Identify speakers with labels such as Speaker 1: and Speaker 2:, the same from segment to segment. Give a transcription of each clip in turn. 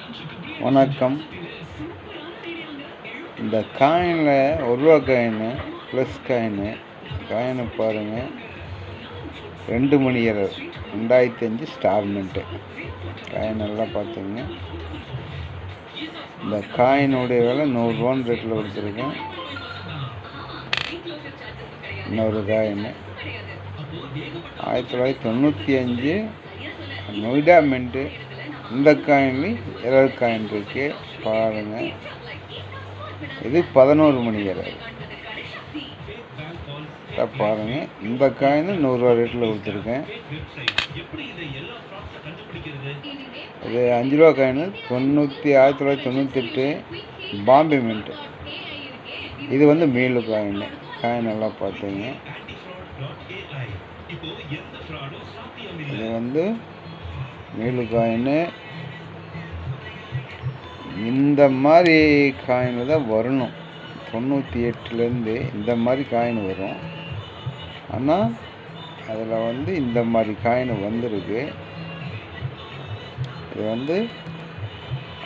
Speaker 1: வணக்கம். இந்த காயினில் ரூபா காயினு ப்ளஸ் காயினை பாருங்கள். 2 மணி எரர் 2005 ஸ்டார்மெண்ட்டு காயின் நல்லா பார்த்துங்க. இந்த காயினுடைய விலை 100 ரூபான்னு ரேட்டில் கொடுத்துருக்கேன். இன்னொரு காயின் 1995 நொய்டா மின்ட்டு. இந்த காயின்லேயும் எரர் காயின் இருக்கு பாருங்கள். இது 11 மணி எரர் பாருங்கள். இந்த காயின் 100 ரூபா ரேட்டில் கொடுத்துருக்கேன். இது 5 ரூபா காயின் 1998 பாம்பே மின்ட்டு. இது வந்து மீளு காயின் நல்லா பார்த்துங்க. இது வந்து மீளு காயின். இந்த மாதிரி காயின் தான் வரணும். 98லேருந்து இந்த மாதிரி காயின் வரும். ஆனால் அதில் வந்து இந்த மாதிரி காயின் வந்துருக்கு. இது வந்து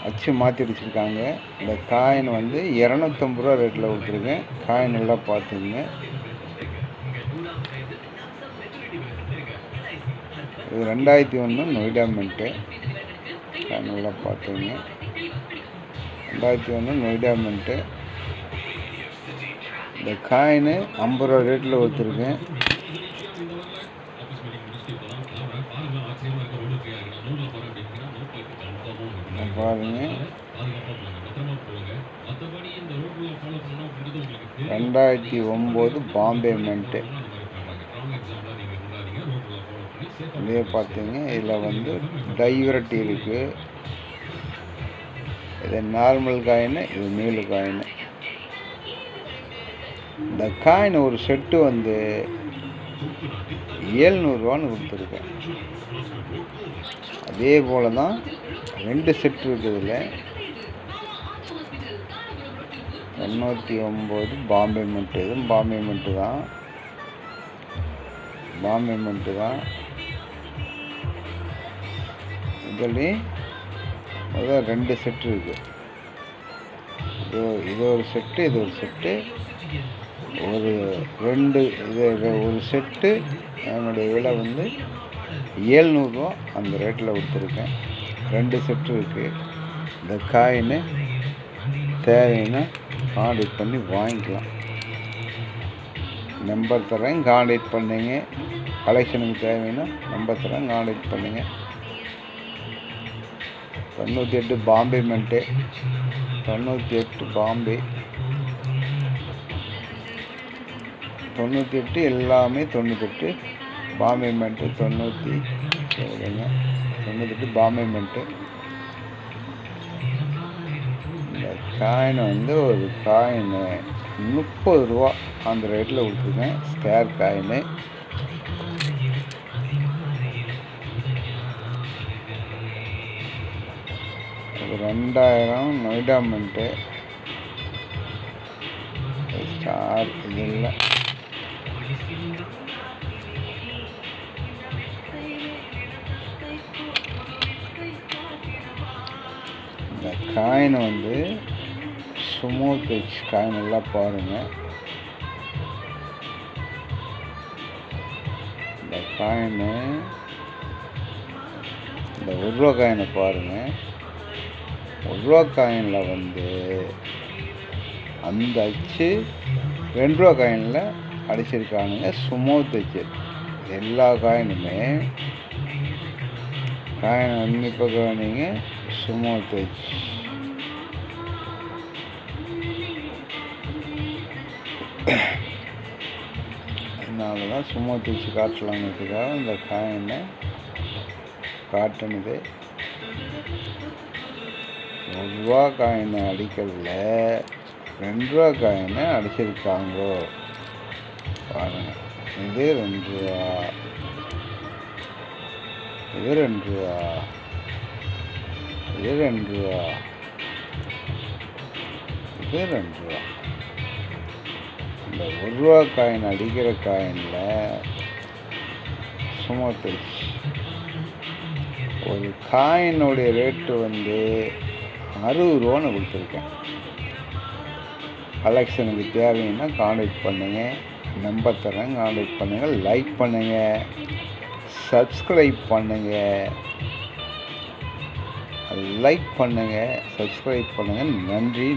Speaker 1: அச்சு மாற்றி அடிச்சிருக்காங்க. இந்த காயின் வந்து 250 ரூபா ரேட்டில் கொடுத்துருக்கேன். காயின் நல்லா பார்த்துங்க. இது 2001 நொய்டா மின்ட்டு. காயின் நல்லா பார்த்துங்க. 2001 நொய்டா மின்ட்டு. இந்த காயின் 50 ரூபா ரேட்டில் கொடுத்துருக்கேன். பாருங்க. 2009 பாம்பே மின்ட்டு. இதே பார்த்தீங்க. இதில் வந்து டைவரட்டி இருக்குது. இது நார்மல் காயின், இது மீளு காயின். இந்த காயின் ஒரு செட்டு வந்து 700 ரூபான்னு கொடுத்துருக்கேன். அதே போல் தான் 2 செட்டு இருக்குதுல. 99 பாம்பே மின்ட்டு. இதுவும் பாம்பே மின்ட்டு தான். இதுலேயும் அதான் 2 செட்டு இருக்குது. இது ஒரு செட்டு, இது ஒரு செட்டு. ஒரு செட்டு என்னுடைய விலை வந்து 700 ரூபா அந்த ரேட்டில் கொடுத்துருக்கேன். 2 செட்டு இருக்குது. இந்த காயின்னு தேவைன்னா கான்டாக்ட் பண்ணி வாங்கிக்கலாம். நம்பர் தரேன், கான்டாக்ட் பண்ணுங்க. கலெக்ஷனுக்கு தேவைன்னா நம்பர் தரேன், கான்டாக்ட் பண்ணுங்க. 98 பாம்பே மின்ட்டு. 98 பாம்பே. 98 எல்லாமே 98 பாம்பே மின்ட்டு. 98 பாம்பே மின்ட்டு. இந்த காயின் வந்து ஒரு காயின் 30 ரூபா அந்த ரேட்டில் கொடுத்துருக்கேன். Scarce coin. இது 2000 நொய்டா மின்ட்டு. ஸ்டார் இது இல்லை. இந்த காயின் வந்து ஸ்மூத் எட்ஜ் காயின் எல்லாம் பாருங்கள். இந்த காயின் இந்த 1 ரூபா காயினை பாருங்கள். 1 ரூபா காயினில் வந்து அந்த அச்சு 2 ரூபா காயினில் அடிச்சிருக்கானுங்க. ஸ்மூத் அச்சு எல்லா காயினுமே. காயின் உன்னிப்பாக கவனிங்க. ஸ்மூத் அச்சு. அதனால தான் ஸ்மூத் அச்சு காட்டலாங்கிறதுக்காக இந்த காயினை காட்டுனது. 1 ரூபா காயினை அடிக்கிறதுல 2 ரூபா காயினை அடிச்சிருக்காங்கோ பாருங்கள். இது 2 ரூபா, இது 2 ரூபா, இது 2 ரூபா, இது 2 ரூபா. இந்த 1 ரூபா காயின் அடிக்கிற காயினில் சுமத்துச்சு. ஒரு காயினுடைய ரேட்டு வந்து 60 கொடுத்துருக்கேன். கலெக்ஷனுக்கு தேவைன்னா கான்டாக்ட் பண்ணுங்கள். நம்பர் தரேன், கான்டாக்ட் பண்ணுங்கள். லைக் பண்ணுங்கள், சப்ஸ்கிரைப் பண்ணுங்கள், லைக் பண்ணுங்கள், சப்ஸ்கிரைப் பண்ணுங்கள். நன்றி.